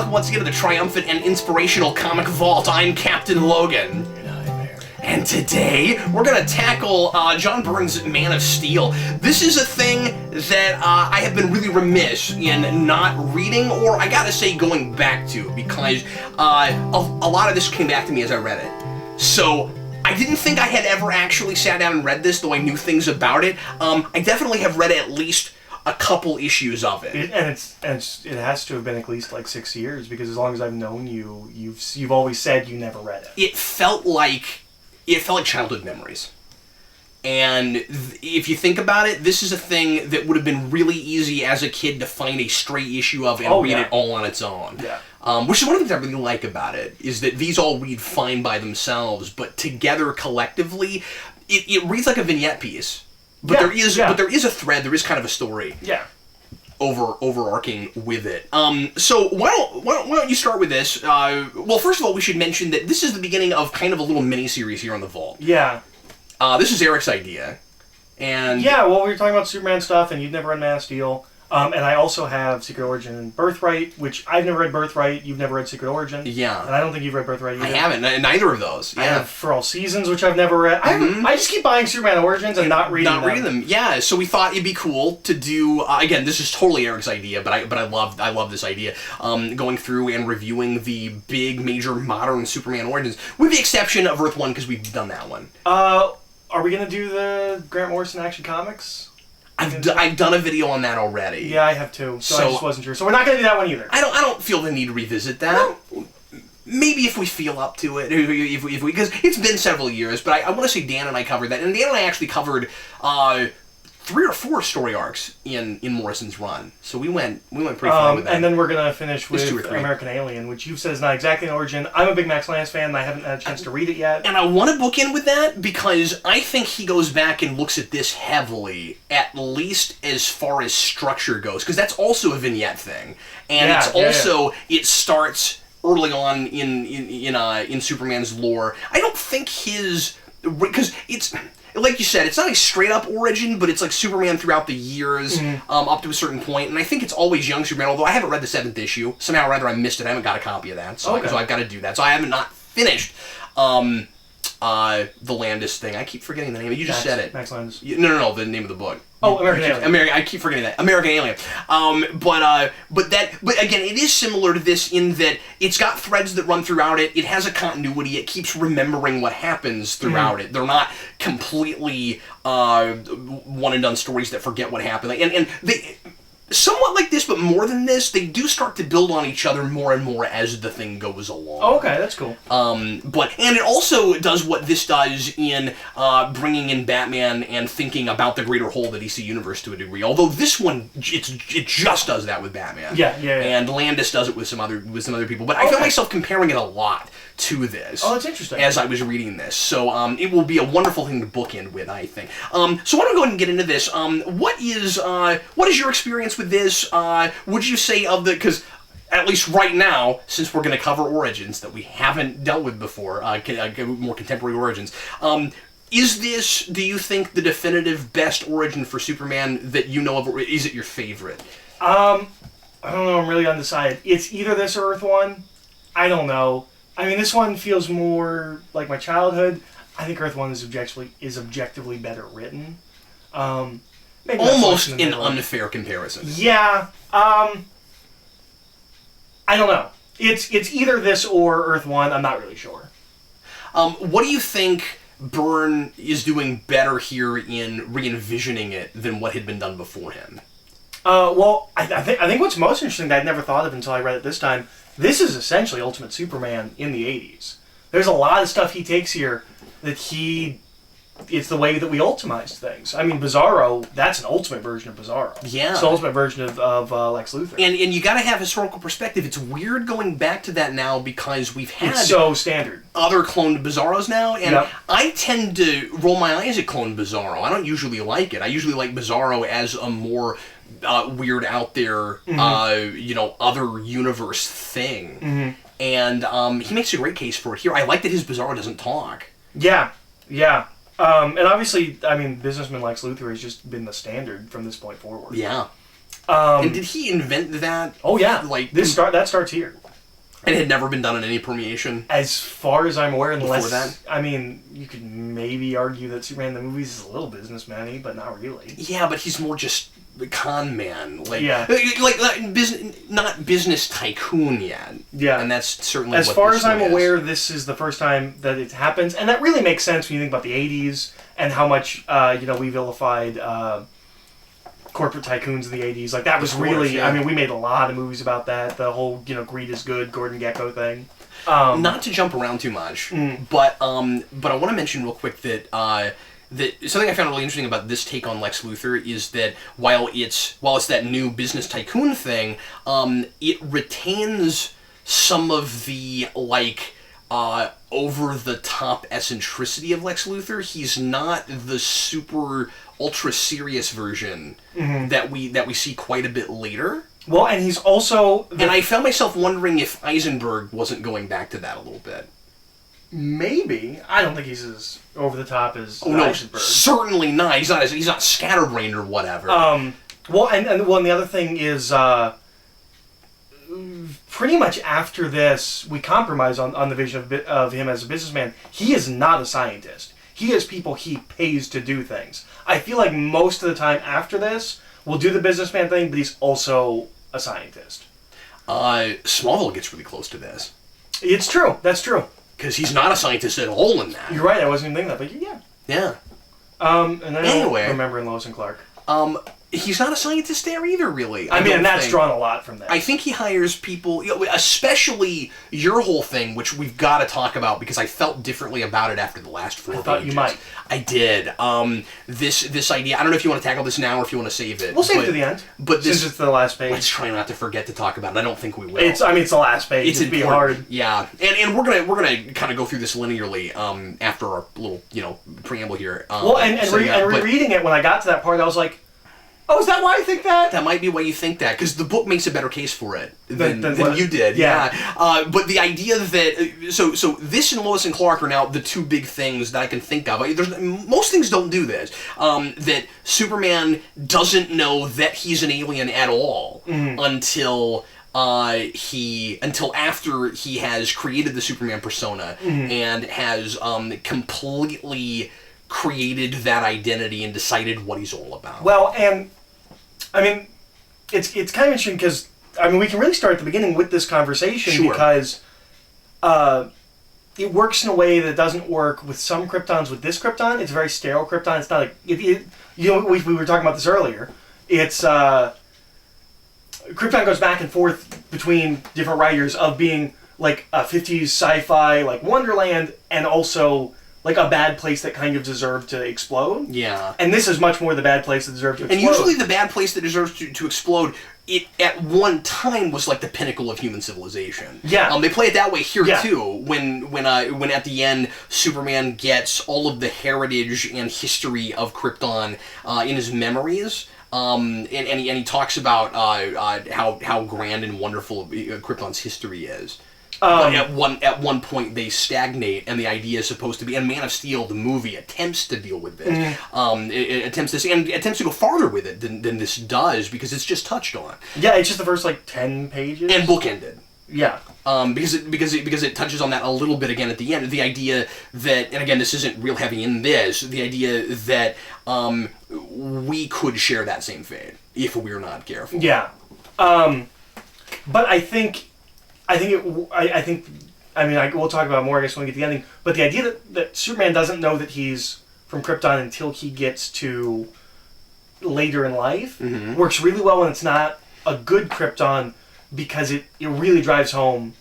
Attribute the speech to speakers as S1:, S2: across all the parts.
S1: welcome once again to the triumphant and inspirational Comic Vault. I'm Captain Logan.
S2: And I'm Eric.
S1: And today, we're gonna tackle John Byrne's Man of Steel. This is a thing that I have been really remiss in not reading, or I gotta say going back to, because a lot of this came back to me as I read it. So, I didn't think I had ever actually sat down and read this, though I knew things about it. I definitely have read at least a couple issues of it.
S2: It has to have been at least like 6 years, because as long as I've known you, you've always said you never read it.
S1: It felt like childhood memories. And if you think about it, this is a thing that would have been really easy as a kid to find a stray issue of and read it all on its own.
S2: Yeah.
S1: Which is one of the things I really like about it, is that these all read fine by themselves, but together collectively, it reads like a vignette piece. But there is a thread, there is kind of a story.
S2: Yeah.
S1: Overarching with it. So why don't you start with this? Well, first of all, we should mention that this is the beginning of kind of a little mini-series here on the Vault.
S2: Yeah.
S1: This is Eric's idea. And
S2: yeah, well, we were talking about Superman stuff, and you'd never read Man of Steel. And I also have Secret Origin and Birthright, which I've never read Birthright. You've never read Secret Origin.
S1: Yeah.
S2: And I don't think you've read Birthright either.
S1: I haven't. Neither of those. Yeah.
S2: I have For All Seasons, which I've never read. I just keep buying Superman Origins and not reading them.
S1: Yeah. So we thought it'd be cool to do. Again, this is totally Eric's idea, but I love this idea. Going through and reviewing the big major modern Superman Origins, with the exception of Earth 1, because we've done that one.
S2: Are we gonna do the Grant Morrison Action Comics?
S1: I've done a video on that already.
S2: Yeah, I have too. So I just wasn't sure. So we're not going to do that one either.
S1: I don't feel the need to revisit that. No. Maybe if we feel up to it, if we because it's been several years. But I want to say Dan and I covered that, and Dan and I actually covered 3 or 4 story arcs in Morrison's run. So we went pretty far with that.
S2: And then we're going to finish with American Alien, which you've said is not exactly an origin. I'm a big Max Landis fan, and I haven't had a chance to read it yet.
S1: And I want to bookend with that because I think he goes back and looks at this heavily, at least as far as structure goes, because that's also a vignette thing. And it starts early on in Superman's lore. I don't think because it's, like you said, it's not a straight-up origin, but it's like Superman throughout the years, up to a certain point, and I think it's always young Superman, although I haven't read the 7th issue. Somehow or other I missed it. I haven't got a copy of that, so I've got to do that. So I haven't not finished the Landis thing. I keep forgetting the name. You just said it.
S2: Max Landis.
S1: No, the name of the book.
S2: Oh, American Alien.
S1: I keep forgetting that. American Alien. But again, it is similar to this in that it's got threads that run throughout it. It has a continuity. It keeps remembering what happens throughout it. They're not completely one and done stories that forget what happened. And they, somewhat like this, but more than this, they do start to build on each other more and more as the thing goes along.
S2: Oh, okay, that's cool.
S1: And it also does what this does in bringing in Batman and thinking about the greater whole, the DC universe to a degree. Although this one, it just does that with Batman.
S2: Yeah.
S1: And Landis does it with some other people. But I found myself comparing it a lot to this.
S2: Oh, that's interesting.
S1: As I was reading this, so it will be a wonderful thing to bookend with, I think. So why don't we go ahead and get into this? What is your experience with this? Would you say because at least right now, since we're going to cover origins that we haven't dealt with before, more contemporary origins, is this, do you think, the definitive best origin for Superman that you know of, or is it your favorite?
S2: I don't know, I'm really undecided. It's either this or Earth 1. I don't know. I mean, this one feels more like my childhood. I think Earth 1 is objectively better written. Maybe
S1: almost an unfair comparison.
S2: Yeah. I don't know. It's either this or Earth 1. I'm not really sure.
S1: What do you think Byrne is doing better here in re-envisioning it than what had been done before him?
S2: Well, I think what's most interesting that I'd never thought of until I read it this time, this is essentially Ultimate Superman in the 80s. There's a lot of stuff he takes here that it's the way that we ultimized things. I mean, Bizarro, that's an ultimate version of Bizarro.
S1: Yeah.
S2: It's an ultimate version of Lex Luthor.
S1: And you gotta have historical perspective. It's weird going back to that now because we've had...
S2: It's so standard.
S1: Other cloned Bizarros now, and I tend to roll my eyes at cloned Bizarro. I don't usually like it. I usually like Bizarro as a more weird out there, other universe thing. And he makes a great case for it here. I like that his Bizarro doesn't talk.
S2: Yeah. And obviously, I mean, businessman Lex Luthor has just been the standard from this point forward.
S1: Yeah. And did he invent that?
S2: Oh yeah,
S1: like
S2: that starts here.
S1: And it had never been done in any permeation?
S2: As far as I'm aware, unless...
S1: Before that?
S2: I mean, you could maybe argue that Superman in the movies is a little businessman-y, but not really.
S1: Yeah, but he's more just the con man. Like,
S2: yeah.
S1: Not business tycoon yet.
S2: Yeah.
S1: And that's certainly
S2: as
S1: what
S2: far
S1: this
S2: as I'm
S1: is.
S2: aware, this is the first time that it happens. And that really makes sense when you think about the 80s and how much, we vilified... corporate tycoons in the 80s. Like, that was really... Yeah. I mean, we made a lot of movies about that. The whole, greed is good, Gordon Gekko thing.
S1: Not to jump around too much, but I want to mention real quick that something I found really interesting about this take on Lex Luthor is that while it's that new business tycoon thing, it retains some of the, over-the-top eccentricity of Lex Luthor. He's not the super ultra-serious version that we see quite a bit later.
S2: Well, and he's also...
S1: And I found myself wondering if Eisenberg wasn't going back to that a little bit.
S2: Maybe. I don't think he's as over-the-top as
S1: no,
S2: Eisenberg.
S1: Certainly not. He's not scatterbrained or whatever.
S2: And the other thing is... pretty much after this, we compromise on the vision of him as a businessman. He is not a scientist. He has people he pays to do things. I feel like most of the time after this, we'll do the businessman thing, but he's also a scientist.
S1: Smallville gets really close to this.
S2: It's true. That's true.
S1: Because he's not a scientist at all in that.
S2: You're right. I wasn't even thinking that, but yeah.
S1: Yeah.
S2: And then anyway, remembering Lois and Clark.
S1: He's not a scientist there either, really.
S2: I mean, and that's drawn a lot from that.
S1: I think he hires people, especially your whole thing, which we've got to talk about because I felt differently about it after the last 4 pages.
S2: I thought you might.
S1: I did. This idea, I don't know if you want to tackle this now or if you want to save it.
S2: We'll save it to the end.
S1: But
S2: since it's the last page.
S1: Let's try not to forget to talk about it. I don't think we will.
S2: It's the last page. It'd be hard.
S1: Yeah, and we're gonna kind of go through this linearly after our little preamble here.
S2: Rereading it when I got to that part, I was like, oh, is that why I think that?
S1: That might be why you think that, because the book makes a better case for it than you did.
S2: Yeah.
S1: But the idea that... So this and Lois and Clark are now the two big things that I can think of. Most things don't do this. That Superman doesn't know that he's an alien at all until after he has created the Superman persona and has completely created that identity and decided what he's all about.
S2: Well, and I mean, it's kind of interesting because we can really start at the beginning with this conversation because it works in a way that doesn't work with some Kryptons. With this Krypton, it's a very sterile Krypton. It's not like we were talking about this earlier. It's Krypton goes back and forth between different writers of being like a 50s sci-fi like Wonderland and also like a bad place that kind of deserved to explode.
S1: Yeah.
S2: And this is much more the bad place that deserved to explode.
S1: And usually the bad place that deserves to explode, it at one time was like the pinnacle of human civilization.
S2: Yeah.
S1: They play it that way here too. When at the end Superman gets all of the heritage and history of Krypton in his memories. And he talks about how grand and wonderful Krypton's history is. But at one point they stagnate, and the idea is supposed to be. And Man of Steel, the movie, attempts to deal with this. It attempts to go farther with it than this does because it's just touched on.
S2: Yeah, it's just the first 10 pages
S1: and bookended.
S2: Yeah.
S1: Because it touches on that a little bit again at the end. The idea that, and again, this isn't real heavy in this. The idea that we could share that same fate if we're not careful.
S2: Yeah. But I think we'll talk about it more, I guess, when we get to the ending. But the idea that Superman doesn't know that he's from Krypton until he gets to later in life works really well when it's not a good Krypton because it really drives home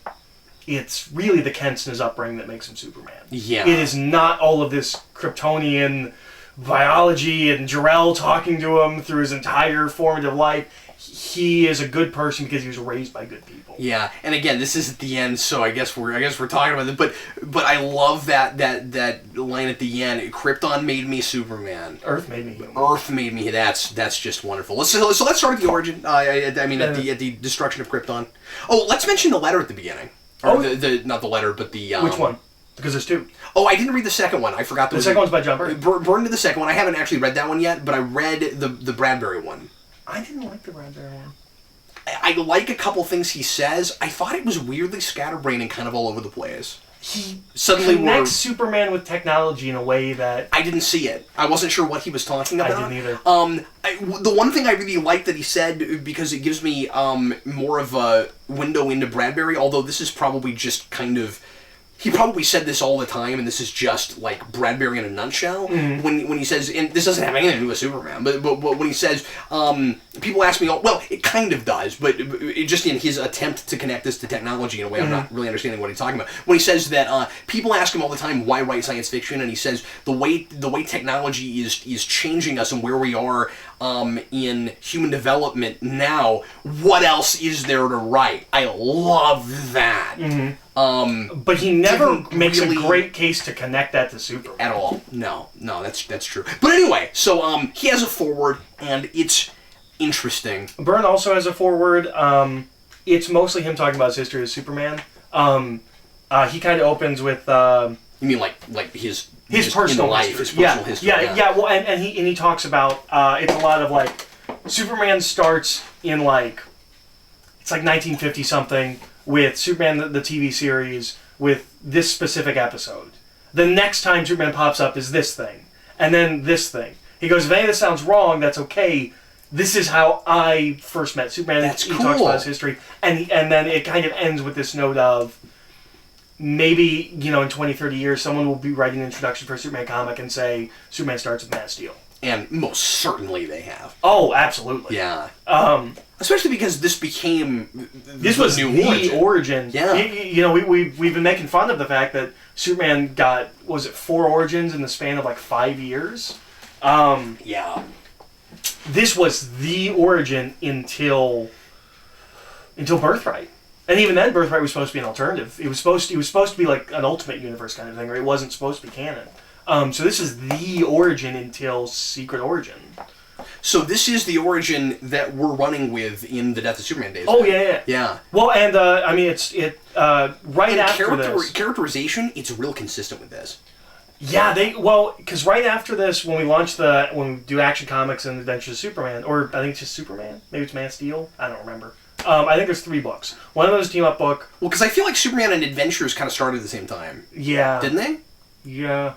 S2: it's really the Kents and his upbringing that makes him Superman.
S1: Yeah.
S2: It is not all of this Kryptonian biology and Jor-El talking to him through his entire formative life. He is a good person because he was raised by good people.
S1: Yeah, and again, this is at the end, so I guess we're talking about it. But I love that line at the end. Krypton made me Superman.
S2: Earth made me human.
S1: Earth made me. That's just wonderful. So let's start at the origin. At the destruction of Krypton. Oh, let's mention the letter at the beginning. Or not the letter, but the
S2: which one? Because there's two.
S1: Oh, I didn't read the second one. I forgot
S2: the second one's by John Byrne.
S1: Byrne did the second one. I haven't actually read that one yet, but I read the Bradbury one.
S2: I didn't like the Bradbury one.
S1: I like a couple things he says. I thought it was weirdly scatterbrained and kind of all over the place.
S2: He
S1: suddenly
S2: connects Superman with technology in a way that...
S1: I didn't see it. I wasn't sure what he was talking about.
S2: I didn't either.
S1: The one thing I really liked that he said, because it gives me more of a window into Bradbury, although this is probably just kind of... He probably said this all the time, and this is just like Bradbury in a nutshell. Mm-hmm. When he says, and this doesn't have anything to do with Superman, but when he says, people ask me, well, it kind of does, but it just in his attempt to connect this to technology in a way, I'm not really understanding what he's talking about. When he says that people ask him all the time, why write science fiction, and he says the way technology is changing us and where we are in human development now, what else is there to write? I love that. Mm-hmm.
S2: But he never makes a great case to connect that to Superman.
S1: At all. No, that's true. But anyway, so he has a foreword, and it's interesting.
S2: Byrne also has a foreword. It's mostly him talking about his history as Superman. He kind of opens with...
S1: you mean like his
S2: personal
S1: life, his personal history?
S2: Yeah. Well, and he talks about it's a lot of like Superman starts in like it's like 1950 something with Superman the TV series with this specific episode. The next time Superman pops up is this thing, and then this thing. He goes, if any of this sounds wrong, that's okay. This is how I first met Superman.
S1: That's cool.
S2: He talks about his history, and then it kind of ends with this note of maybe, in 20, 30 years, someone will be writing an introduction for a Superman comic and say, Superman starts with Man of Steel.
S1: And most certainly they have.
S2: Oh, absolutely.
S1: Yeah. Especially because this became
S2: was the origin.
S1: Yeah.
S2: We've been making fun of the fact that Superman got, was it 4 origins in the span of like 5 years?
S1: Yeah.
S2: This was the origin until Birthright. And even then, Birthright was supposed to be an alternative. It was supposed to be like an Ultimate Universe kind of thing, or it wasn't supposed to be canon. So this is the origin until Secret Origin.
S1: So this is the origin that we're running with in the Death of Superman days.
S2: Oh, yeah. Well, and it's right after this.
S1: Characterization, it's real consistent with this.
S2: Yeah, because right after this, when we do Action Comics and Adventures of Superman, or I think it's just Superman, maybe it's Man of Steel, I don't remember. I think there's 3 books. One of those is a team-up book.
S1: Well, because I feel like Superman and Adventures kind of started at the same time.
S2: Yeah.
S1: Didn't they?
S2: Yeah.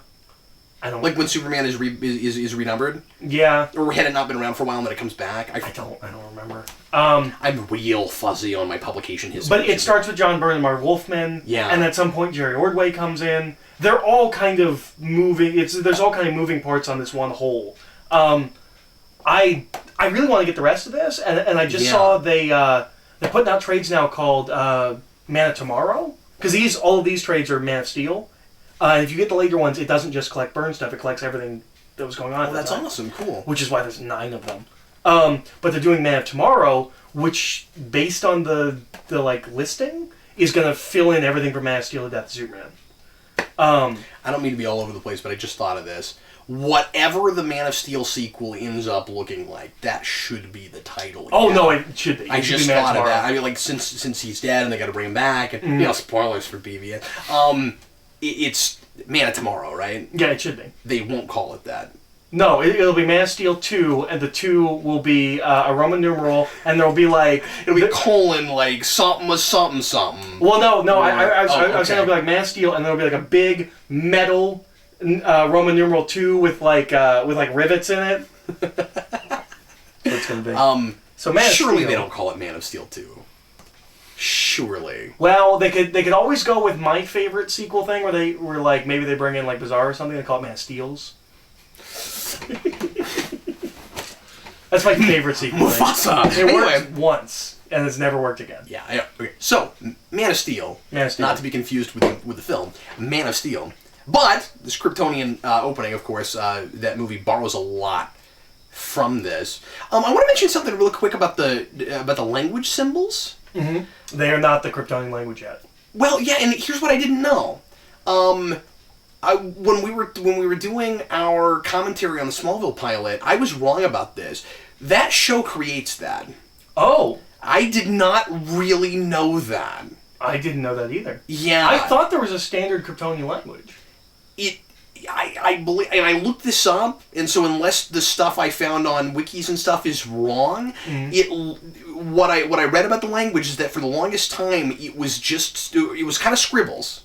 S2: I don't...
S1: Like when Superman is renumbered?
S2: Yeah.
S1: Or had it not been around for a while and then it comes back?
S2: I don't remember.
S1: I'm real fuzzy on my publication history.
S2: But it starts with John Byrne and Marv Wolfman.
S1: Yeah.
S2: And at some point Jerry Ordway comes in. They're all kind of moving... There's all kind of moving parts on this one whole. I really want to get the rest of this, and I just saw they're putting out trades now called Man of Tomorrow, because all of these trades are Man of Steel. If you get the later ones, it doesn't just collect Byrne stuff; it collects everything that was going on.
S1: Oh, that's awesome! Cool.
S2: Which is why there's 9 of them. But they're doing Man of Tomorrow, which, based on the listing, is going to fill in everything from Man of Steel to Death of Superman.
S1: I don't mean to be all over the place, but I just thought of this. Whatever the Man of Steel sequel ends up looking like, that should be the title.
S2: Oh, no, it should be.
S1: I just thought of that. I mean, like, since he's dead and they got to bring him back, and, spoilers for BVS. It's Man of Tomorrow, right?
S2: Yeah, it should be.
S1: They won't call it that.
S2: No, it'll be Man of Steel 2, and the 2 will be a Roman numeral, and there'll be like...
S1: It'll be colon, like, something was something something.
S2: Well, no, I was saying it'll be like Man of Steel, and there'll be like a big metal Roman numeral 2 with like rivets in it. That's it's gonna be. So Man of Steel.
S1: Surely they don't call it Man of Steel 2. Surely.
S2: Well, they could always go with my favorite sequel thing, where they were like, maybe they bring in like Bizarre or something and call it Man of Steels. That's my favorite sequel.
S1: Mufasa.
S2: It worked once, and it's never worked again.
S1: Yeah. Okay. So, Man of Steel. Not to be confused with the film. Man of Steel. But this Kryptonian opening, of course, that movie borrows a lot from this. I want to mention something really quick about the language symbols.
S2: Mm-hmm. They are not the Kryptonian language yet.
S1: Well, yeah, and here's what I didn't know. When we were doing our commentary on the Smallville pilot, I was wrong about this. That show creates that.
S2: Oh.
S1: I did not really know that.
S2: I didn't know that either.
S1: Yeah.
S2: I thought there was a standard Kryptonian language.
S1: I believe, and I looked this up, and so unless the stuff I found on wikis and stuff is wrong, what I read about the language is that for the longest time it was kind of scribbles,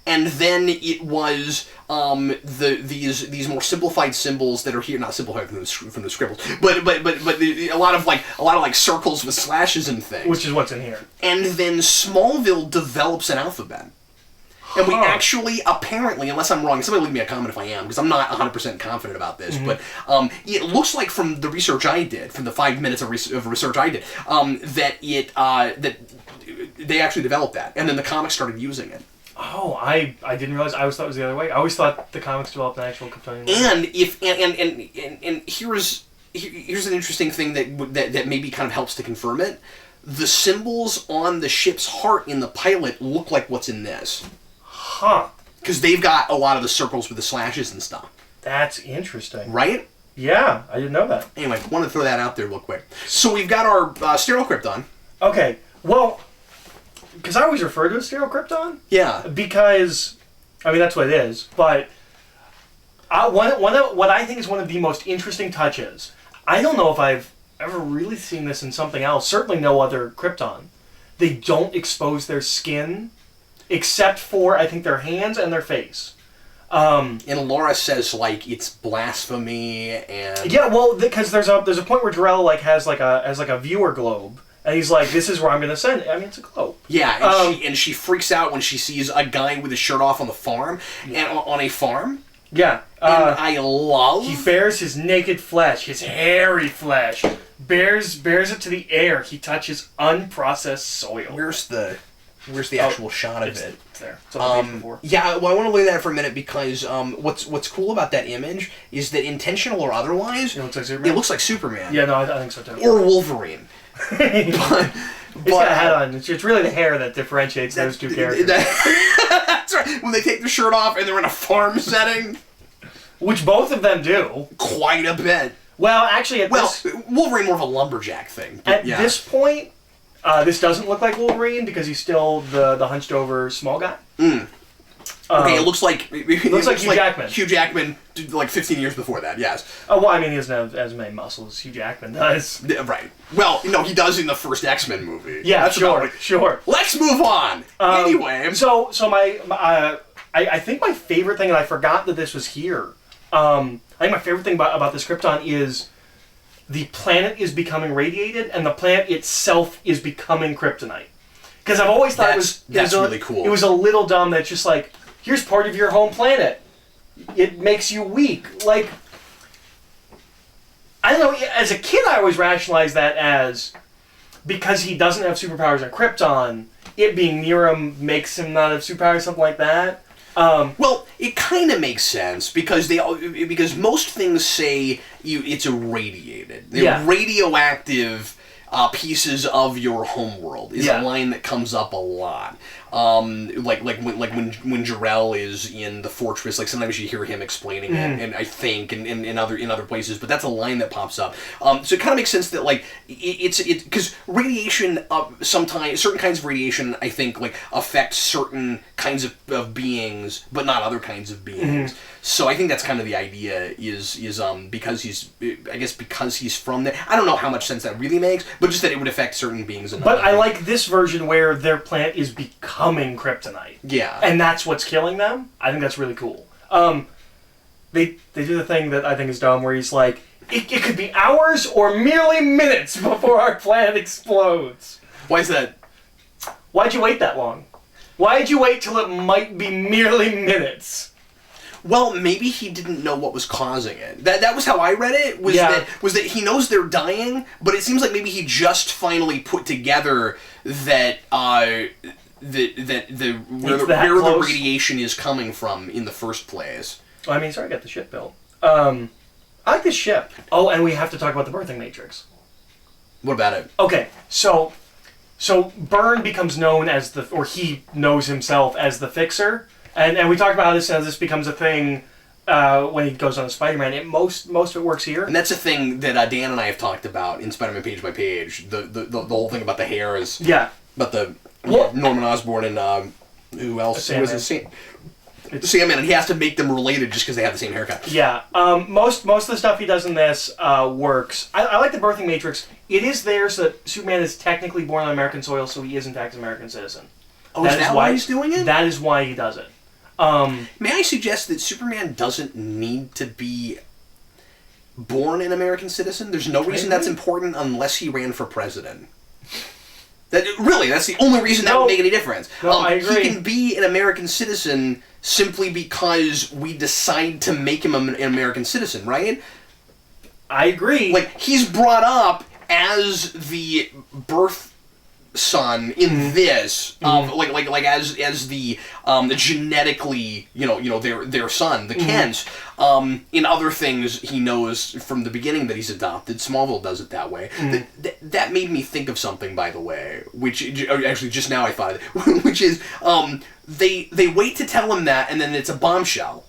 S1: and then it was these more simplified symbols that are here, not simplified from the scribbles, but a lot of circles with slashes and things,
S2: which is what's in here.
S1: And then Smallville develops an alphabet. And we actually, apparently, unless I'm wrong, somebody leave me a comment if I am, because I'm not 100% confident about this, but it looks like from the research I did, from the 5 minutes of research I did, that they actually developed that, and then the comics started using it.
S2: Oh, I didn't realize. I always thought it was the other way. I always thought the comics developed an actual Kryptonian.
S1: And here's an interesting thing that maybe kind of helps to confirm it. The symbols on the ship's heart in the pilot look like what's in this.
S2: Huh.
S1: Because they've got a lot of the circles with the slashes and stuff.
S2: That's interesting.
S1: Right?
S2: Yeah, I didn't know that.
S1: Anyway, wanted to throw that out there real quick. So we've got our sterile Krypton.
S2: Okay, well, because I always refer to it as sterile Krypton.
S1: Yeah.
S2: Because, I mean, that's what it is. But what I think is one of the most interesting touches, I don't know if I've ever really seen this in something else, certainly no other Krypton. They don't expose their skin except for, I think, their hands and their face.
S1: And Laura says, like, it's blasphemy and...
S2: Yeah, well, because there's a point where Jor-El, like, has a viewer globe, and he's like, this is where I'm going to send it. I mean, it's a globe.
S1: Yeah, and she freaks out when she sees a guy with his shirt off on the farm, and on a farm.
S2: Yeah.
S1: And I love...
S2: He bears his naked flesh, his hairy flesh, bears it to the air. He touches unprocessed soil.
S1: Where's the actual shot of it?
S2: It's there. It's on the page before.
S1: Yeah, well, I want to look at that for a minute because what's cool about that image is that intentional or otherwise,
S2: It looks like Superman?
S1: It looks like Superman.
S2: Yeah, no, I think so too.
S1: Or Wolverine.
S2: He's got a hat on. It's really the hair that differentiates those two characters.
S1: That's right. When they take their shirt off and they're in a farm setting.
S2: Which both of them do.
S1: Quite a bit.
S2: Well, actually,
S1: Wolverine more of a lumberjack thing.
S2: At this point, this doesn't look like Wolverine because he's still the hunched over small guy.
S1: Okay, it looks like
S2: Hugh Jackman.
S1: Hugh Jackman, like 15 years before that. Yes.
S2: Oh well, I mean, he doesn't have as many muscles as Hugh Jackman does.
S1: Right. Well, no, he does in the first X-Men movie.
S2: Yeah, sure.
S1: Let's move on. Anyway,
S2: so I think my favorite thing, and I forgot that this was here. I think my favorite thing about this Krypton is the planet is becoming radiated, and the planet itself is becoming kryptonite. Because I've always thought
S1: that's really cool.
S2: It was a little dumb that just like, here's part of your home planet. It makes you weak. Like, I don't know, as a kid I always rationalized that as, because he doesn't have superpowers on Krypton, it being near him makes him not have superpowers, something like that.
S1: Well, it kind of makes sense because most things say it's irradiated. They're radioactive pieces of your homeworld is a line that comes up a lot. Like when Jor-El is in the fortress, like sometimes you hear him explaining it, and I think in other places, but that's a line that pops up. So it kind of makes sense that like it's because radiation, sometimes certain kinds of radiation, I think like affect certain kinds of beings, but not other kinds of beings. So I think that's kind of the idea is because he's from there. I don't know how much sense that really makes, but just that it would affect certain beings.
S2: But I like this version where their planet is becoming kryptonite.
S1: Yeah.
S2: And that's what's killing them. I think that's really cool. They do the thing that I think is dumb where he's like, it could be hours or merely minutes before our planet explodes.
S1: Why is that?
S2: Why'd you wait that long? Why'd you wait till it might be merely minutes?
S1: Well, maybe he didn't know what was causing it. That was how I read it. Was that he knows they're dying, but it seems like maybe he just finally put together that where the radiation is coming from in the first place.
S2: Well, I mean, sorry, I got the ship built. I like this ship. Oh, and we have to talk about the birthing matrix.
S1: What about it?
S2: Okay, so Byrne becomes known as he knows himself as the Fixer. And we talked about how this becomes a thing when he goes on to Spider-Man. Most of it works here.
S1: And that's a thing that Dan and I have talked about in Spider-Man Page by Page. The whole thing about the hairs.
S2: Yeah.
S1: About Norman Osborn and who else? See, I mean, he has to make them related just because they have the same haircut.
S2: Yeah. Most of the stuff he does in this works. I like the birthing matrix. It is there so that Superman is technically born on American soil, so he is in fact an American citizen.
S1: Oh, is that why he's doing it?
S2: That is why he does it.
S1: May I suggest that Superman doesn't need to be born an American citizen? There's no reason that's important unless he ran for president. That's the only reason that would make any difference.
S2: No, I agree.
S1: He can be an American citizen simply because we decide to make him an American citizen, right?
S2: I agree.
S1: Like, he's brought up as the birth son in this, as the genetically, their son, the Kents. In other things, he knows from the beginning that he's adopted. Smallville does it that way. That made me think of something, by the way, which actually just now I thought of it, which is they wait to tell him that, and then it's a bombshell.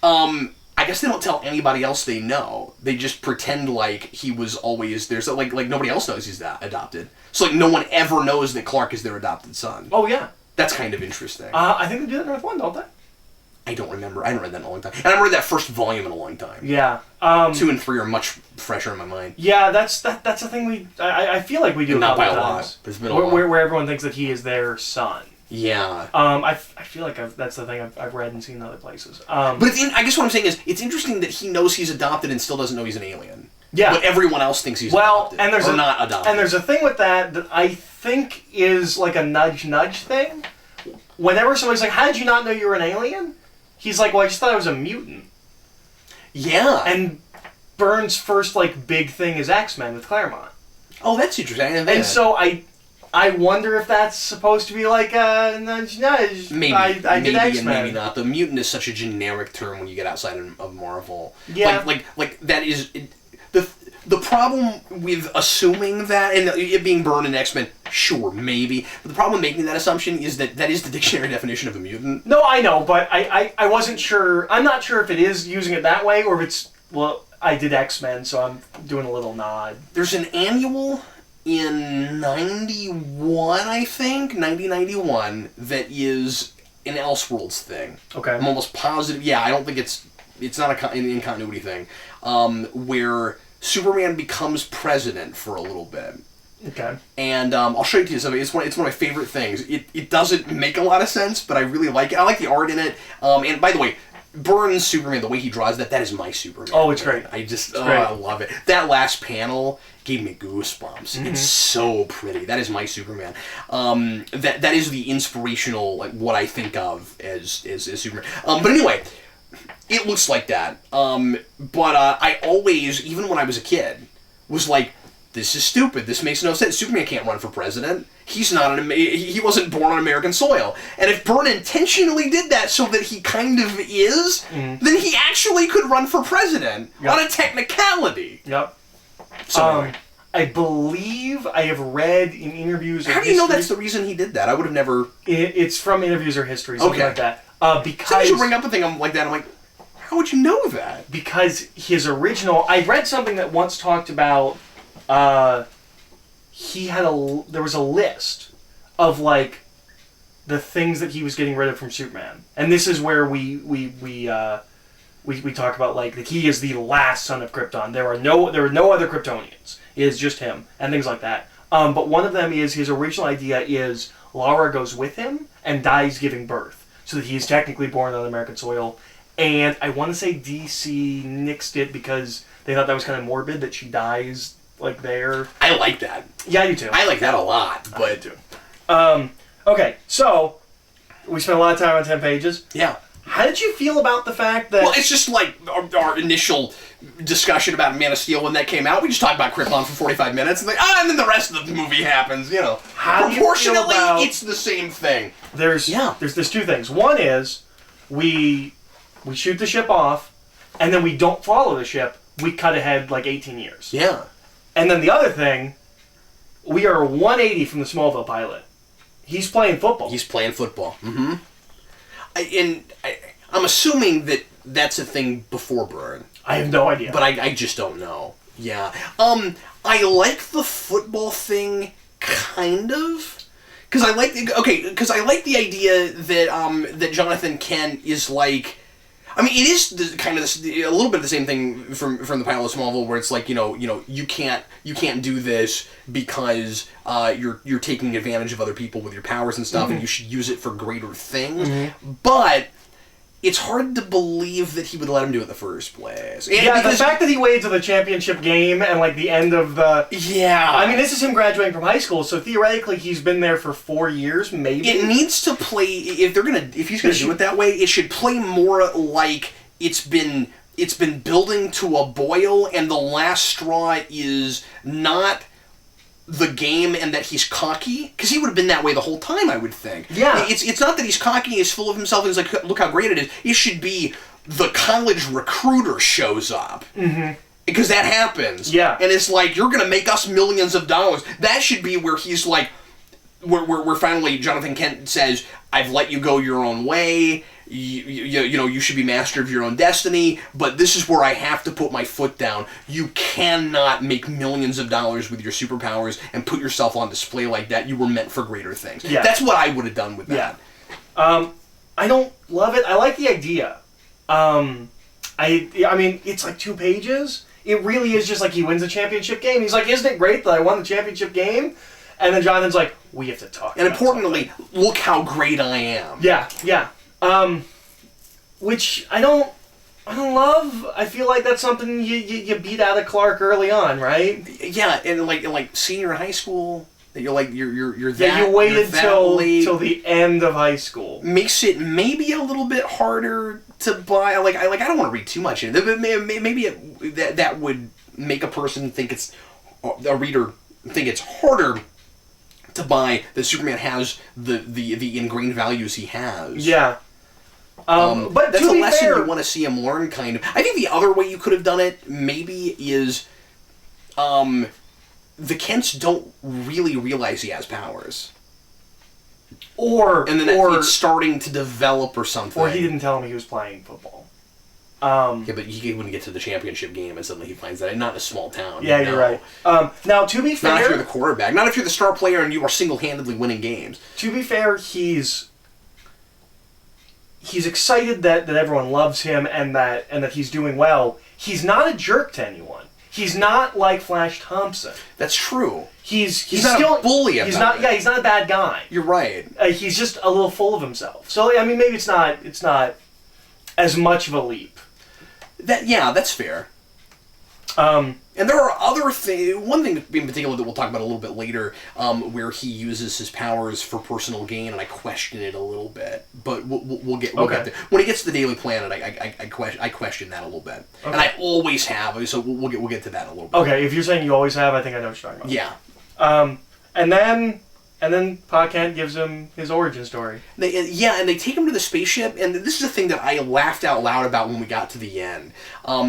S1: I guess they don't tell anybody else they know. They just pretend like he was always there. So like nobody else knows he's adopted. So like no one ever knows that Clark is their adopted son.
S2: Oh yeah,
S1: that's kind of interesting.
S2: I think they do that in Earth 1, don't they?
S1: I don't remember. I haven't read that in a long time, and I haven't read that first volume in a long time.
S2: Yeah.
S1: 2 and 3 are much fresher in my mind.
S2: Yeah, that's a thing I feel like we do.
S1: Not by a
S2: times.
S1: lot. There's been a lot.
S2: Where everyone thinks that he is their son.
S1: Yeah.
S2: I feel like that's the thing I've read and seen in other places.
S1: But I guess what I'm saying is, it's interesting that he knows he's adopted and still doesn't know he's an alien.
S2: Yeah.
S1: But everyone else thinks he's adopted.
S2: And there's
S1: not adopted.
S2: And there's a thing with that I think is like a nudge thing. Whenever somebody's like, "How did you not know you were an alien?" He's like, "Well, I just thought I was a mutant."
S1: Yeah.
S2: And Byrne's first big thing is X-Men with Claremont.
S1: Oh, that's interesting.
S2: And so I wonder if that's supposed to be like a nudge.
S1: Maybe.
S2: I
S1: maybe
S2: did X-Men.
S1: And maybe not. The mutant is such a generic term when you get outside of Marvel.
S2: Yeah.
S1: Like that is... The problem with assuming that, and it being Byrne and X-Men, sure, maybe. But the problem with making that assumption is that is the dictionary definition of a mutant.
S2: No, I know, but I wasn't sure. I'm not sure if it is using it that way, or if it's, well, I did X-Men, so I'm doing a little nod.
S1: There's an annual in 91, I think, 1991, that is an Elseworlds thing.
S2: Okay.
S1: I'm almost positive. Yeah, I don't think it's not an in-continuity thing, where Superman becomes president for a little bit.
S2: Okay.
S1: And I'll show you to you something. It's one of my favorite things. It doesn't make a lot of sense, but I really like it. I like the art in it. And by the way, Byrne's Superman, the way he draws that is my Superman.
S2: Oh, it's great.
S1: I love it. That last panel gave me goosebumps. Mm-hmm. It's so pretty. That is my Superman. That is the inspirational, what I think of as Superman. But anyway, it looks like that. But I always, even when I was a kid, was like, this is stupid. This makes no sense. Superman can't run for president. He wasn't born on American soil. And if Byrne intentionally did that so that he kind of is, then he actually could run for president on a technicality.
S2: Yep.
S1: So
S2: I believe I have read in interviews.
S1: How do you know that's the reason he did that? I would have never.
S2: It's from interviews or history, something like that. Because
S1: sometimes you bring up a thing like that, I'm like, how would you know that?
S2: Because his original, I read something that once talked about. There was a list of the things that he was getting rid of from Superman, and this is where we talk about that he is the last son of Krypton. There are no other Kryptonians. It is just him and things like that. But one of them is his original idea is Lara goes with him and dies giving birth, so that he is technically born on American soil. And I want to say DC nixed it because they thought that was kind of morbid that she dies. There.
S1: I like that.
S2: Yeah, you too.
S1: I like that a lot, but
S2: I do. Okay, so we spent a lot of time on 10 pages.
S1: Yeah.
S2: How did you feel about the fact that...
S1: Well, it's just like our initial discussion about Man of Steel when that came out. We just talked about Krypton for 45 minutes, and and then the rest of the movie happens,
S2: How
S1: proportionately, it's the same thing.
S2: There's two things. One is, we shoot the ship off, and then we don't follow the ship. We cut ahead 18 years.
S1: Yeah.
S2: And then the other thing, we are 180 from the Smallville pilot. He's playing football.
S1: Mm-hmm. I'm assuming that that's a thing before Byrne.
S2: I have no idea.
S1: But I just don't know. Yeah. I like the football thing, kind of, Because I like the idea that that Jonathan Kent is like. I mean, it is a little bit of the same thing from the pilot of Smallville, where it's like you can't do this because you're taking advantage of other people with your powers and stuff, and you should use it for greater things. But it's hard to believe that he would let him do it in the first place.
S2: And the fact that he waited to the championship game and like the end of the I mean, this is him graduating from high school, so theoretically he's been there for 4 years, maybe.
S1: It needs to play if he's gonna do it that way. It should play more like it's been building to a boil, and the last straw is not the game and that he's cocky, because he would have been that way the whole time, I would think.
S2: Yeah.
S1: It's not that he's cocky, he's full of himself, and he's like, look how great it is. It should be the college recruiter shows up. Because that happens.
S2: Yeah.
S1: And it's like, you're going to make us millions of dollars. That should be where he's like, where finally Jonathan Kent says, I've let you go your own way. You should be master of your own destiny, but this is where I have to put my foot down. You cannot make millions of dollars with your superpowers and put yourself on display like that. You were meant for greater things. Yeah. That's what I would have done with that.
S2: I don't love it. I like the idea. I mean, it's like 2 pages. It really is just like he wins the championship game. He's like, isn't it great that I won the championship game? And then Jonathan's like, we have to talk.
S1: And importantly, look how great I am.
S2: Yeah. Which I don't love. I feel like that's something you beat out of Clark early on, right?
S1: Yeah, and like senior high school, that you're that.
S2: Yeah, you waited till the end of high school.
S1: Makes it maybe a little bit harder to buy. I don't want to read too much into it, but maybe that would make a reader think it's harder to buy that Superman has the ingrained values he has.
S2: Yeah. But
S1: that's
S2: a
S1: lesson you want to see him learn, kind of. I think the other way you could have done it, maybe, is the Kents don't really realize he has powers. And then it's starting to develop or something.
S2: Or he didn't tell him he was playing football.
S1: Yeah, but he wouldn't get to the championship game and suddenly he finds that. Not in a small town.
S2: Yeah, you're right. Now, to be fair...
S1: Not if you're the quarterback. Not if you're the star player and you are single-handedly winning games.
S2: To be fair, he's excited that everyone loves him and that he's doing well. He's not a jerk to anyone. He's not like Flash Thompson.
S1: That's true.
S2: He's
S1: not
S2: still
S1: a bully about it.
S2: Yeah, he's not a bad guy.
S1: You're right.
S2: He's just a little full of himself. So I mean, maybe it's not as much of a leap.
S1: That's fair. And there are other things. One thing in particular that we'll talk about a little bit later, where he uses his powers for personal gain, and I question it a little bit. But we'll get there. When he gets to the Daily Planet, I question that a little bit, and I always have. So we'll get to that a little bit.
S2: Okay, if you're saying you always have, I think I know what you're talking about.
S1: Yeah.
S2: And then Pa Kent gives him his origin story.
S1: And they take him to the spaceship, and this is a thing that I laughed out loud about when we got to the end,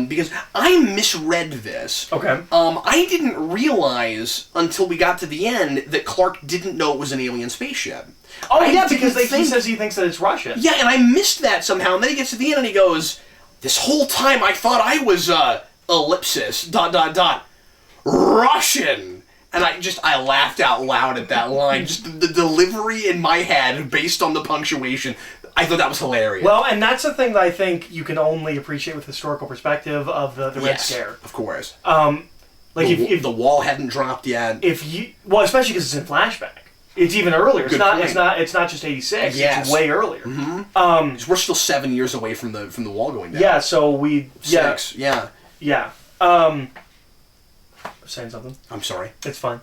S1: because I misread this.
S2: Okay.
S1: I didn't realize until we got to the end that Clark didn't know it was an alien spaceship.
S2: Oh, yeah, because he says he thinks that it's Russian.
S1: Yeah, and I missed that somehow, and then he gets to the end and he goes, this whole time I thought I was, ellipsis, ... Russian! And I laughed out loud at that line. Just the delivery in my head, based on the punctuation, I thought that was hilarious.
S2: Well, and that's the thing that I think you can only appreciate with historical perspective of the Red Scare.
S1: Of course.
S2: If
S1: the wall hadn't dropped yet.
S2: Especially because it's in flashback. It's even earlier. It's not just 86.
S1: Yes.
S2: It's way earlier.
S1: Mm-hmm. We're still 7 years away from the wall going down.
S2: Yeah. So
S1: 6. Yeah.
S2: Yeah. Saying something.
S1: I'm sorry.
S2: It's fine.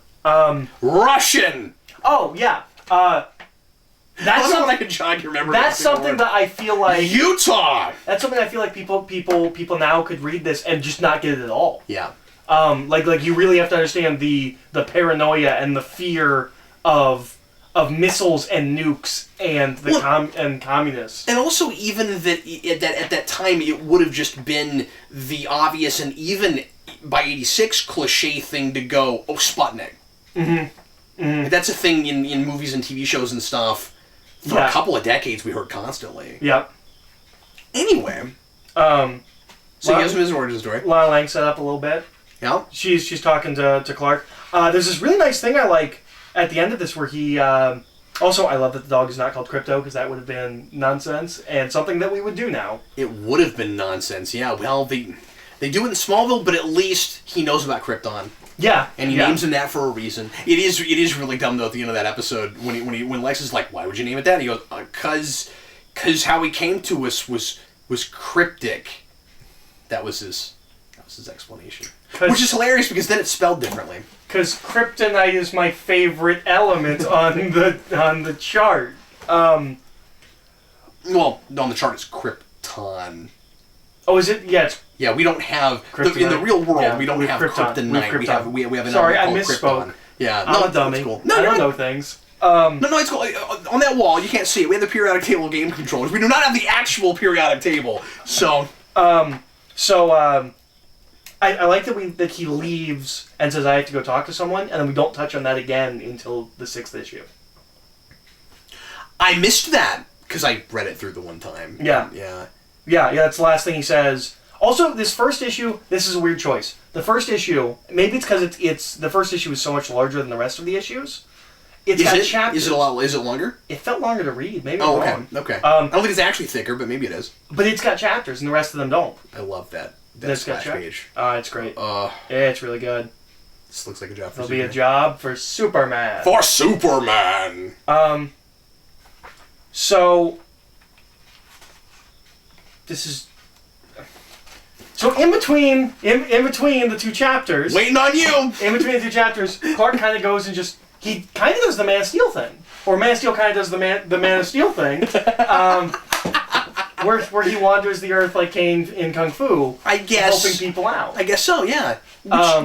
S1: Russian.
S2: Oh yeah. That's
S1: something I can jog your memory.
S2: That's something that I feel like
S1: Utah.
S2: That's something I feel like people now could read this and just not get it at all.
S1: Yeah.
S2: Like you really have to understand the paranoia and the fear of missiles and nukes and and communists.
S1: And also even that at that time it would have just been the obvious and even by 86 cliche thing to go, Sputnik.
S2: Mm-hmm. Mm-hmm.
S1: That's a thing in movies and TV shows and stuff. For a couple of decades we heard constantly.
S2: Yep.
S1: Anyway. So he gives him his origin story.
S2: Lana Lang set up a little bit.
S1: Yeah.
S2: She's talking to Clark. There's this really nice thing I like at the end of this where he Also, I love that the dog is not called Crypto, because that would have been nonsense, and something that we would do now.
S1: It would have been nonsense, yeah. Well, they do it in Smallville, but at least he knows about Krypton.
S2: Yeah.
S1: And he names him that for a reason. It is really dumb, though, at the end of that episode, when Lex is like, why would you name it that? And he goes, cause how he came to us was cryptic. That was his explanation. Which is hilarious, because then it's spelled differently.
S2: Because kryptonite is my favorite element on the chart.
S1: Well, on the chart it's Krypton.
S2: Oh, is it? Yeah, it's...
S1: Yeah, we don't have... in the real world, we don't have kryptonite. We have an
S2: Sorry,
S1: element
S2: I
S1: called
S2: misspoke.
S1: Krypton. Yeah,
S2: I'm a dummy.
S1: Cool.
S2: No, I don't know things.
S1: No, it's cool. On that wall, you can't see it. We have the periodic table of game controllers. We do not have the actual periodic table. So...
S2: I like that he leaves and says, I have to go talk to someone, and then we don't touch on that again until the 6th issue.
S1: I missed that, because I read it through the one time.
S2: Yeah. Yeah, that's the last thing he says. Also, this first issue, this is a weird choice. The first issue, maybe it's because it's the first issue is so much larger than the rest of the issues. It's got chapters.
S1: Is it longer?
S2: It felt longer to read. Maybe I'm wrong.
S1: Okay. I don't think it's actually thicker, but maybe it is.
S2: But it's got chapters, and the rest of them don't.
S1: I love that.
S2: That's
S1: splash page.
S2: It's great. Yeah, it's really good.
S1: This looks like a job for
S2: There'll be a job for Superman.
S1: For Superman!
S2: So... This is... So in between the two chapters...
S1: Waiting on you!
S2: In between the two chapters, Clark kind of goes and just... He kind of does the Man of Steel thing. Or Man of Steel kind of does the Man of Steel thing. Where he wanders the earth like Kane in Kung Fu,
S1: I guess,
S2: helping people out.
S1: I guess so, yeah.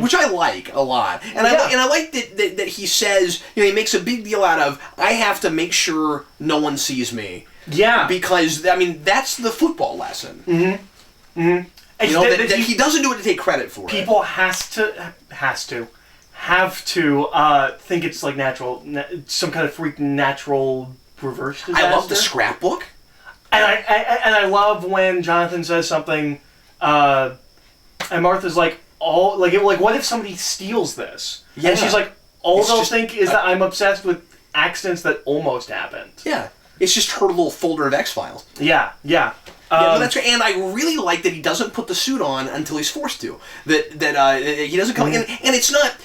S1: Which I like a lot, and I like that he says, he makes a big deal out of, I have to make sure no one sees me.
S2: Yeah,
S1: because that's the football lesson.
S2: Mm-hmm. Mm-hmm.
S1: That he doesn't do it to take credit for it.
S2: People have to think it's like natural, some kind of freak natural reverse disaster.
S1: I love the scrapbook.
S2: And I love when Jonathan says something, and Martha's like, what if somebody steals this? Yeah. And she's like, they'll think is that I'm obsessed with accidents that almost happened.
S1: Yeah. It's just her little folder of X-Files.
S2: Yeah.
S1: That's right. And I really like that he doesn't put the suit on until he's forced to. That he doesn't come in, and it's not...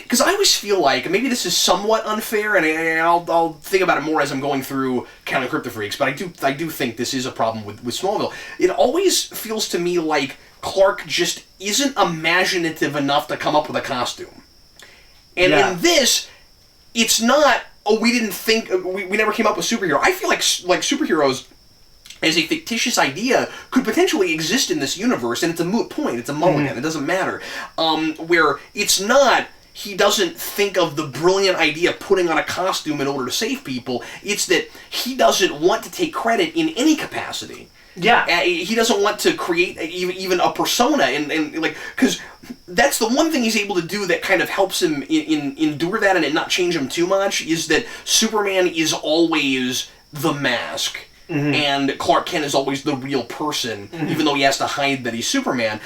S1: Because I always feel like, maybe this is somewhat unfair, and I'll think about it more as I'm going through Counting Crypto Freaks, but I do think this is a problem with Smallville. It always feels to me like Clark just isn't imaginative enough to come up with a costume. And in this, it's not, we didn't think, we never came up with superhero. I feel like superheroes, as a fictitious idea, could potentially exist in this universe, and it's a moot point, it's a mulligan, it doesn't matter. Where it's not... He doesn't think of the brilliant idea of putting on a costume in order to save people. It's that he doesn't want to take credit in any capacity.
S2: Yeah.
S1: He doesn't want to create even a persona, and because that's the one thing he's able to do that kind of helps him endure that and it not change him too much, is that Superman is always the mask. Mm-hmm. And Clark Kent is always the real person, even though he has to hide that he's Superman.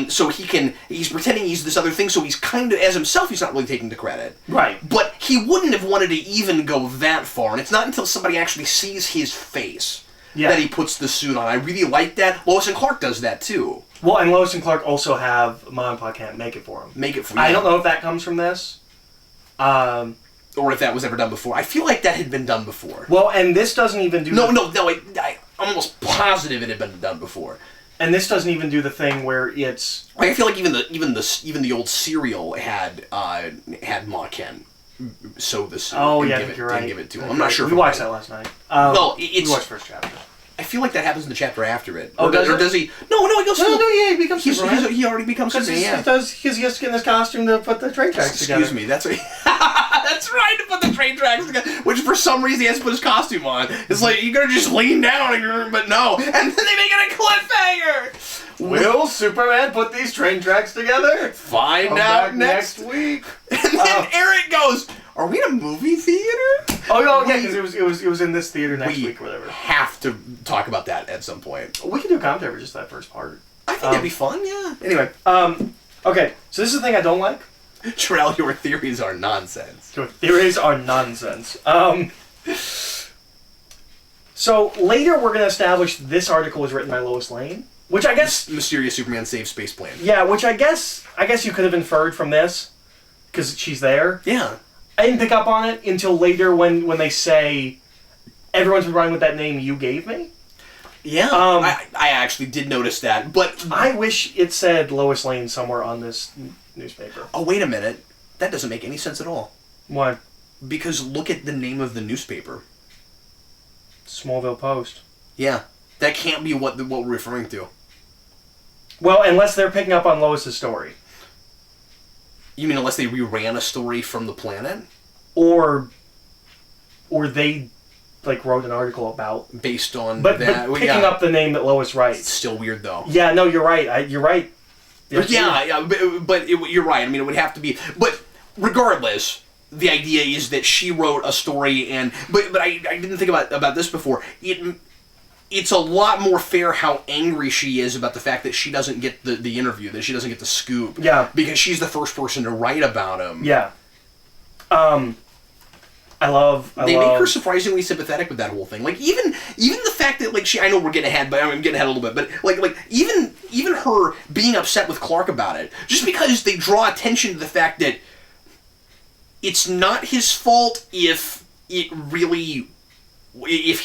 S1: So he's pretending he's this other thing, so he's kind of, as himself, he's not really taking the credit.
S2: Right.
S1: But he wouldn't have wanted to even go that far, and it's not until somebody actually sees his face that he puts the suit on. I really like that. Lois and Clark does that, too.
S2: Well, and Lois and Clark also have Mom and Pa Can't make it for him. I don't know if that comes from this.
S1: Or if that was ever done before. I feel like that had been done before.
S2: Well, and this doesn't even do...
S1: I'm almost positive it had been done before.
S2: And this doesn't even do the thing where it's...
S1: I feel like even the old cereal had Ma Ken sew the suit.
S2: Oh, yeah, you're right.
S1: And give it to him. I'm not sure.
S2: We watched that last night.
S1: We
S2: watched the first chapter.
S1: I feel like that happens in the chapter after it.
S2: Oh, does
S1: he? No, he goes...
S2: he becomes Superman.
S1: He already becomes Superman,
S2: He does, because he has to get in this costume to put the train tracks together.
S1: Excuse me, that's right. That's right, to put the train tracks together. Which, for some reason, he has to put his costume on. It's like, you're gonna just lean down, but no. And then they make it a cliffhanger!
S2: Will Superman put these train tracks together?
S1: Find out next
S2: week.
S1: And then Eric goes... Are we in a movie theater?
S2: Oh yeah, because it was in this theater next week or whatever.
S1: We have to talk about that at some point.
S2: We can do a commentary for just that first part.
S1: I think that'd be fun, yeah.
S2: Anyway, okay, so this is the thing I don't like.
S1: Terrell, your theories are nonsense.
S2: Your theories are nonsense. So later we're going to establish this article was written by Lois Lane, which I guess...
S1: Mysterious Superman saves space plane.
S2: Yeah, which I guess you could have inferred from this, because she's there.
S1: Yeah.
S2: I didn't pick up on it until later when they say, everyone's been running with that name you gave me.
S1: Yeah, I actually did notice that, but...
S2: I wish it said Lois Lane somewhere on this newspaper.
S1: Oh, wait a minute. That doesn't make any sense at all.
S2: Why?
S1: Because look at the name of the newspaper.
S2: Smallville Post.
S1: Yeah, that can't be what we're referring to.
S2: Well, unless they're picking up on Lois's story.
S1: You mean unless they reran a story from the planet?
S2: Or they... wrote an article about...
S1: Based on
S2: but,
S1: that.
S2: But picking up the name that Lois writes.
S1: It's still weird, though.
S2: Yeah, no, you're right. You're right.
S1: But you're right. I mean, it would have to be... But regardless, the idea is that she wrote a story and... But I didn't think about this before. It's a lot more fair how angry she is about the fact that she doesn't get the interview, that she doesn't get the scoop.
S2: Yeah.
S1: Because she's the first person to write about him.
S2: Yeah. They
S1: make her surprisingly sympathetic with that whole thing. Like even the fact that I know we're getting ahead, but I'm getting ahead a little bit. But even her being upset with Clark about it, just because they draw attention to the fact that it's not his fault if he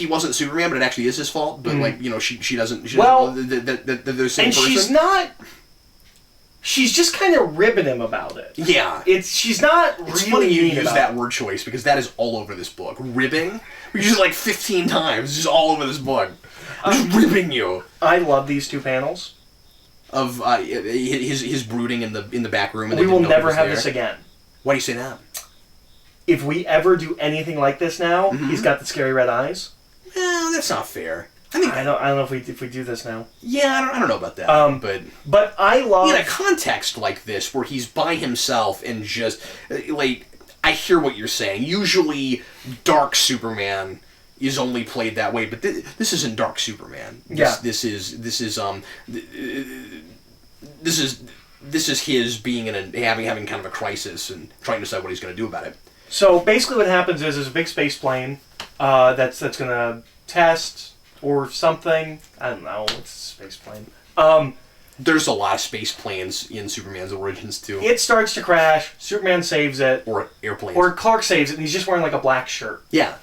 S1: wasn't Superman, but it actually is his fault. But she doesn't. She doesn't know that they're the same person.
S2: She's not. She's just kind of ribbing him about it.
S1: Yeah.
S2: She's not really
S1: It's funny you use that
S2: it.
S1: word choice, because that is all over this book. Ribbing? We use it 15 times. It's just all over this book. I'm just ribbing you.
S2: I love these two panels.
S1: Of his brooding in the back room. And
S2: we will never have this again.
S1: Why do you say that?
S2: If we ever do anything like this now, he's got the scary red eyes.
S1: Well, that's not fair.
S2: I don't know if we do this now.
S1: Yeah, I don't know about that.
S2: But I love...
S1: In a context like this, where he's by himself and just... I hear what you're saying. Usually, Dark Superman is only played that way, but this isn't Dark Superman. This is his being having kind of a crisis and trying to decide what he's going to do about it.
S2: So basically what happens is there's a big space plane that's going to test... or something. I don't know. It's a space plane.
S1: There's a lot of space planes in Superman's origins, too.
S2: It starts to crash. Superman saves it.
S1: Or airplanes.
S2: Or Clark saves it, and he's just wearing a black shirt.
S1: Yeah.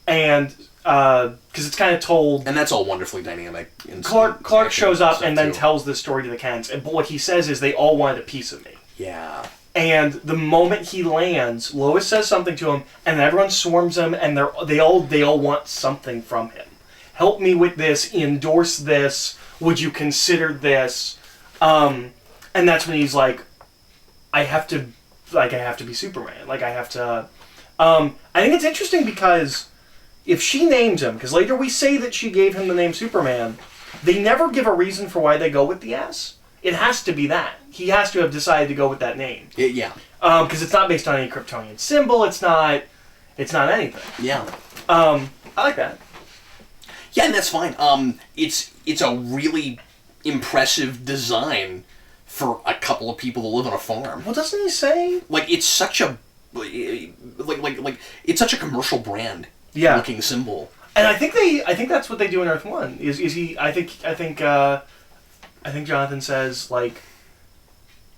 S2: And, because it's kind of told...
S1: And that's all wonderfully dynamic.
S2: Clark shows up and then tells this story to the Kents. And what he says is, they all wanted a piece of me.
S1: Yeah.
S2: And the moment he lands, Lois says something to him, and everyone swarms him, and they all want something from him. Help me with this, endorse this, would you consider this? And that's when he's like, I have to be Superman. I have to... I think it's interesting because if she names him, because later we say that she gave him the name Superman, they never give a reason for why they go with the S. It has to be that. He has to have decided to go with that name.
S1: Yeah.
S2: Because it's not based on any Kryptonian symbol, it's not anything.
S1: Yeah.
S2: I like that.
S1: Yeah, and that's fine. It's a really impressive design for a couple of people that live on a farm.
S2: Well, doesn't he say?
S1: It's such a it's such a commercial brand looking symbol.
S2: And I think that's what they do in Earth 1. Is he? I think Jonathan says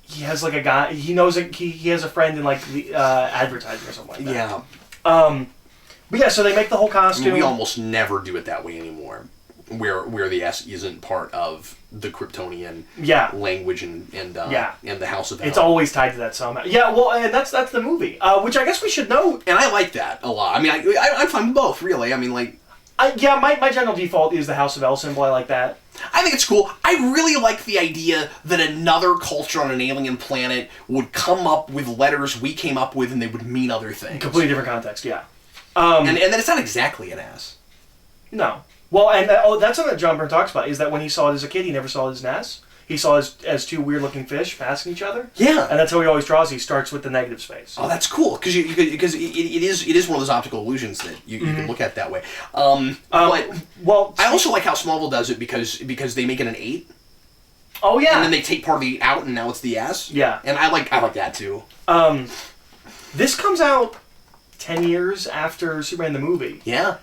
S2: he has a guy he knows he has a friend in the advertising or something like that.
S1: Yeah.
S2: But yeah, so they make the whole costume.
S1: We almost never do it that way anymore, where the S isn't part of the Kryptonian language and the House of Hell.
S2: It's always tied to that somehow. Yeah, well, and that's the movie, which I guess we should note.
S1: And I like that a lot. I mean, I'm fine with both, really. I mean,
S2: my general default is the House of L symbol. I like that.
S1: I think it's cool. I really like the idea that another culture on an alien planet would come up with letters we came up with, and they would mean other things.
S2: Completely different context, yeah.
S1: And then it's not exactly an S.
S2: No. Well, and that's something that John Byrne talks about, is that when he saw it as a kid, he never saw it as an S. He saw it as two weird-looking fish passing each other. Yeah. And that's how he always draws. He starts with the negative space.
S1: Oh, that's cool, because it is one of those optical illusions that you can look at that way. But I also like how Smallville does it because they make it an 8.
S2: Oh, yeah.
S1: And then they take part of the out, and now it's the S.
S2: Yeah.
S1: And I like that, too.
S2: This comes out 10 years after Superman the movie.
S1: Yeah.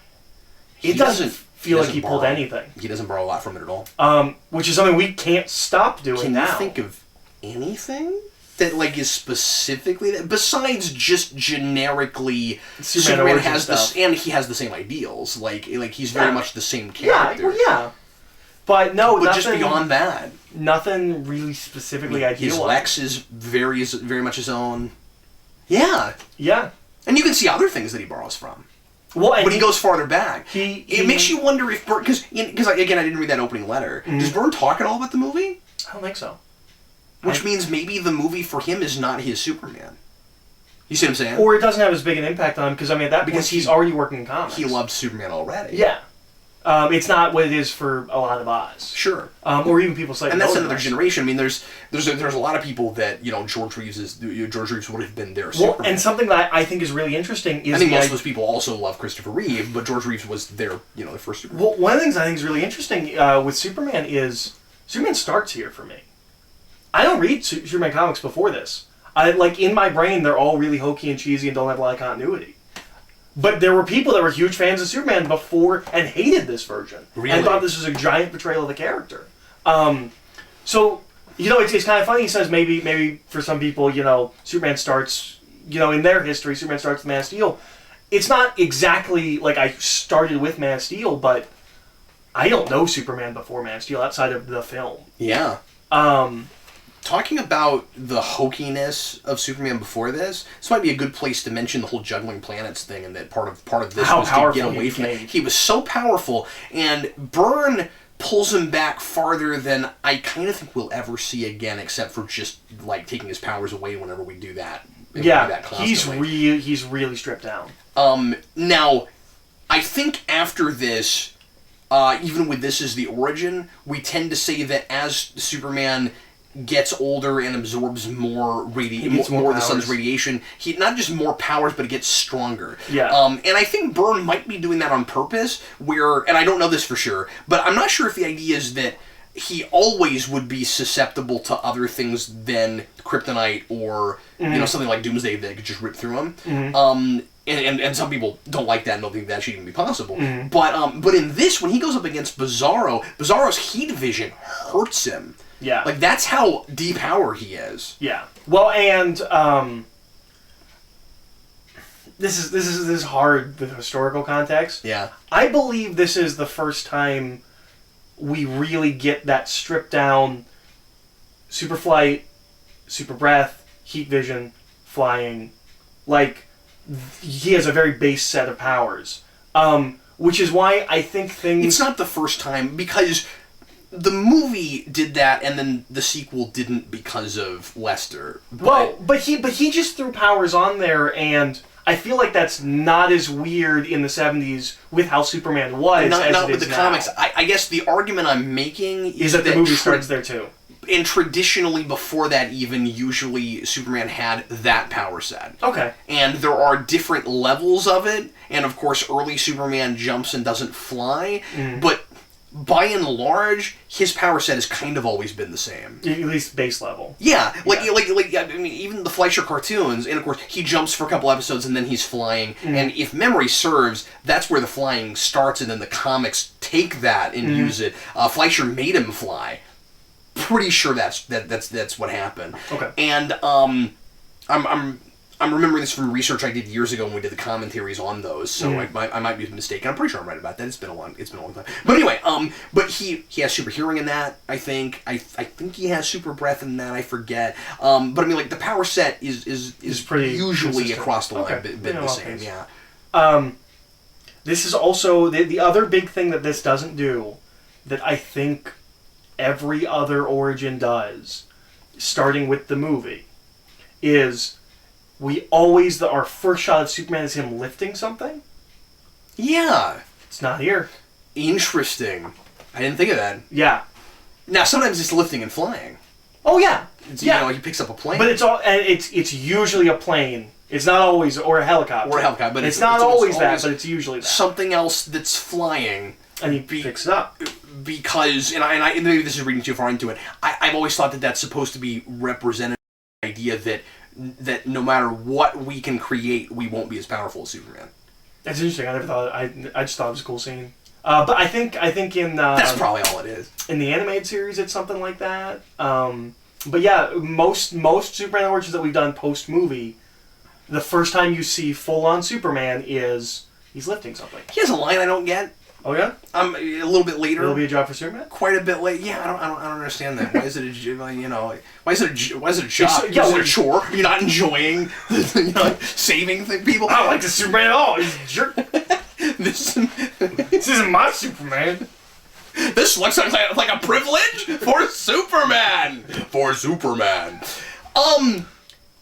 S2: It doesn't feel like he pulled anything.
S1: He doesn't borrow a lot from it at all.
S2: Which is something we can't stop doing now.
S1: Can you think of anything that like is specifically that besides just generically Superman has this, and he has the same ideals. Like he's very much the same character.
S2: Yeah. But no,
S1: but just beyond that,
S2: nothing really specifically idealized.
S1: His Lex is very much his own. Yeah.
S2: Yeah.
S1: And you can see other things that he borrows from.
S2: Well,
S1: when he goes farther back,
S2: it
S1: makes you wonder if Byrne, because again I didn't read that opening letter. Does Byrne talk at all about the movie?
S2: I don't think so.
S1: Which means maybe the movie for him is not his Superman. You see what I'm saying?
S2: Or it doesn't have as big an impact on him because at that point he's already working in comics.
S1: He loved Superman already.
S2: Yeah. It's not what it is for a lot of us.
S1: Sure.
S2: Or even people say.
S1: And that's another generation. I mean, there's a lot of people that George Reeves would have been their Superman.
S2: And something that I think is really interesting is
S1: I think most of those people also love Christopher Reeve, but George Reeves was their their first Superman.
S2: Well, one of the things I think is really interesting with Superman is Superman starts here for me. I don't read Superman comics before this. In my brain, they're all really hokey and cheesy and don't have a lot of continuity. But there were people that were huge fans of Superman before and hated this version.
S1: Really?
S2: And thought this was a giant portrayal of the character. So, it's kind of funny. He says maybe for some people, Superman starts, in their history, Superman starts with Man of Steel. It's not exactly like I started with Man of Steel, but I don't know Superman before Man of Steel outside of the film.
S1: Yeah. Talking about the hokiness of Superman before this might be a good place to mention the whole juggling planets thing, and that part of this was to get away from it. He was so powerful, and Byrne pulls him back farther than I kind of think we'll ever see again, except for just like taking his powers away whenever we do that.
S2: Yeah, he's really stripped down.
S1: Now, I think after this, even with this as the origin, we tend to say that as Superman gets older and absorbs more of the sun's radiation, he not just more powers, but it gets stronger.
S2: Yeah.
S1: And I think Byrne might be doing that on purpose, and I don't know this for sure, but I'm not sure if the idea is that he always would be susceptible to other things than kryptonite or something like Doomsday that could just rip through him. And some people don't like that and don't think that should even be possible. But in this, when he goes up against Bizarro's heat vision hurts him.
S2: Yeah.
S1: Like, that's how depower he is.
S2: Yeah. Well, and this is hard, the historical context.
S1: Yeah.
S2: I believe this is the first time we really get that stripped down super flight, super breath, heat vision, flying. Like, he has a very base set of powers. Which is why I think things...
S1: It's not the first time, because the movie did that, and then the sequel didn't because of Lester.
S2: But he just threw powers on there, and I feel like that's not as weird in the 70s with how Superman was
S1: not
S2: as
S1: with the comics. I guess the argument I'm making
S2: is that the movie starts there too.
S1: And traditionally, before that even, usually Superman had that power set.
S2: Okay.
S1: And there are different levels of it, and of course early Superman jumps and doesn't fly, but by and large, his power set has kind of always been the same.
S2: At least base level.
S1: Yeah, I mean, even the Fleischer cartoons, and of course, he jumps for a couple episodes and then he's flying, and if memory serves, that's where the flying starts, and then the comics take that and use it. Fleischer made him fly. Pretty sure that's what happened.
S2: Okay.
S1: And I'm remembering this from research I did years ago when we did the commentaries on those, so I might be mistaken. I'm pretty sure I'm right about that. It's been a long time. But anyway, but he has super hearing in that, I think. I think he has super breath in that, I forget. But I mean, like, the power set is pretty usually consistent across the line, been the same, yeah.
S2: This is also the other big thing that this doesn't do, that I think every other origin does, starting with the movie, is we always, our first shot of Superman is him lifting something.
S1: Yeah.
S2: It's not here.
S1: Interesting. I didn't think of that.
S2: Yeah.
S1: Now, sometimes it's lifting and flying.
S2: Oh, yeah.
S1: You know, he picks up a plane.
S2: But it's usually a plane. It's not always, or a helicopter.
S1: But
S2: it's not always that, but it's usually that.
S1: Something else that's flying.
S2: And he picks it up.
S1: Because, and maybe this is reading too far into it, I've always thought that that's supposed to be representative of the idea that that no matter what we can create, we won't be as powerful as Superman.
S2: That's interesting. I never thought. I just thought it was a cool scene. But I think in
S1: that's probably all it is.
S2: In the animated series, it's something like that. But yeah, most Superman origins that we've done post movie, the first time you see full on Superman is he's lifting something.
S1: He has a line I don't get.
S2: Oh yeah.
S1: A little bit later.
S2: It'll be a job for Superman.
S1: Quite a bit late. Yeah, I don't understand that. Why is it a why is it a job? Is it a chore? You're not enjoying saving people.
S2: I don't like the Superman at all. He's a jerk. This isn't my Superman.
S1: This looks like a privilege for Superman. For Superman.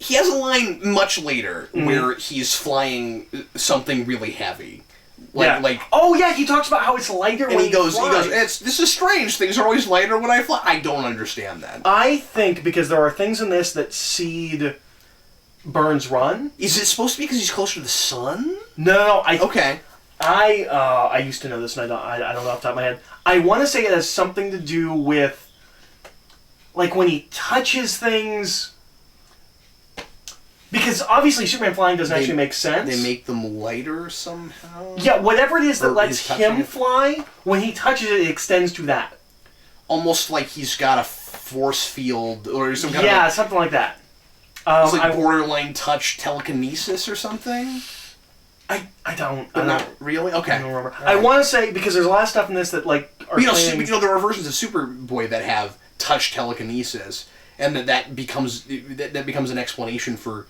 S1: He has a line much later where he's flying something really heavy.
S2: Oh yeah, he talks about how it's lighter when he goes.
S1: This is strange. Things are always lighter when I fly. I don't understand that.
S2: I think because there are things in this that seed Byrne's run.
S1: Is it supposed to be because he's closer to the sun?
S2: No.
S1: Okay.
S2: I used to know this, and I don't know off the top of my head. I want to say it has something to do with, like, when he touches things. Because obviously Superman flying doesn't actually make sense.
S1: They make them lighter somehow?
S2: Yeah, whatever it is that lets him fly, when he touches it, it extends to that.
S1: Almost like he's got a force field or some kind of...
S2: Yeah, something like that.
S1: It's like borderline touch telekinesis or something?
S2: I don't...
S1: But not really? Okay.
S2: I don't remember. Right. I want to say, because there's a lot of stuff in this that, like...
S1: there are versions of Superboy that have touch telekinesis, and that becomes an explanation for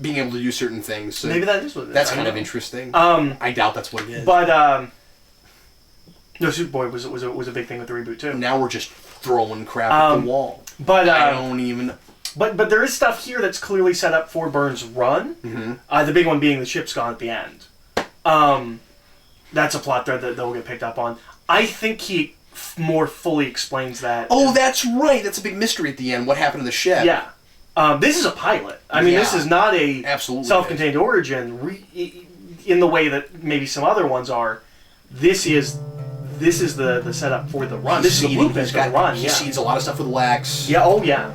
S1: being able to do certain things. So
S2: maybe that is what it is.
S1: That's kind of interesting. I doubt that's what it is.
S2: But, no, Superboy was a big thing with the reboot, too.
S1: Now we're just throwing crap at the wall.
S2: But,
S1: I don't even...
S2: But there is stuff here that's clearly set up for Byrne's run. Mm-hmm. The big one being the ship's gone at the end. That's a plot thread that will get picked up on. I think he more fully explains that.
S1: Oh, that's right. That's a big mystery at the end. What happened to the ship?
S2: Yeah. This is a pilot. I mean, this is not a self-contained origin in the way that maybe some other ones are. This is the setup for the run. This is the blueprint for the run.
S1: He seeds a lot of stuff with Lex.
S2: Yeah. Oh, yeah.